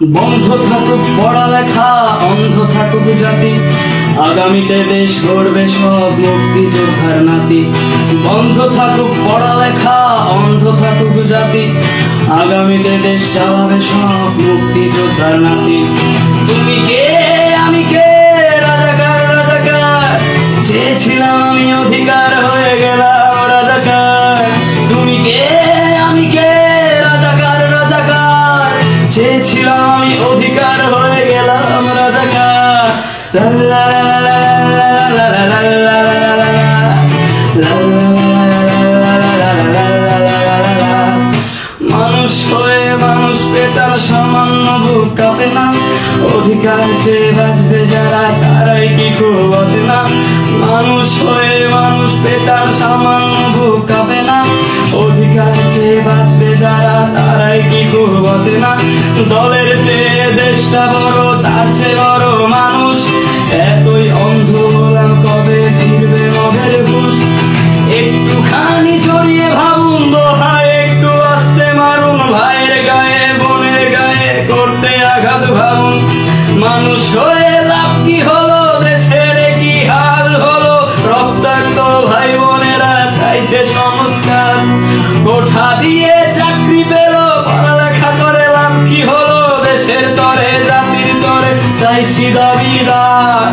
বন্ধ থাকুক পড়ালেখা, অন্ধ থাকুক জাতি, আগামীতে দেশ গড়বে সব মুক্তিযোদ্ধার নাতি। বন্ধ থাকুক পড়ালেখা, অন্ধ থাকুক জাতি, আগামীতে দেশ চালাবে সব মুক্তিযোদ্ধার নাতি। তুমি কে আমি কে, রাজাকার রাজাকার, চেয়েছিলাম আমি অধিকার হয়ে গেলাম রাজাকার। তুমি কে আমি কে, রাজাকার রাজাকার, চেয়েছিলাম আমি অধিকার হয়ে গেলাম রাজাকার। মানুষ হয়ে মানুষ পেটার সামান্য বুক কাঁপে না, অধিকার চেয়ে বাঁচবে যারা তারাই কি খুব বাঁচে না। মানুষ হয়ে মানুষ পেটার সামান্য বুক কাঁপে না, অধিকার চেয়ে বাঁচবে যারা তারাই কি খুব বাঁচে না। দলের চেয়ে দেশটা বড়, তার চেয়ে বড় মানুষ, এতই অন্ধ হলাম কবে ফিরবে মদের ঘুষ। একটুখানি জড়িয়ে ভাবুন দোহায়, একটু আস্তে মারুন ভাইয়ের গায়ে বোনের গায়ে করতে আঘাত ভাবুন। মানুষ হয়ে লাভ কি হলো, দেশের কি হাল হলো, রক্তাক্ত ভাই বোনেরা চাইছে সংস্কার। কোঠা দিয়ে চাকরি পেল, পড়ালেখা করে লাভ কি হলো, দেশের তরে জাতির তরে চাইছি দাবিদার।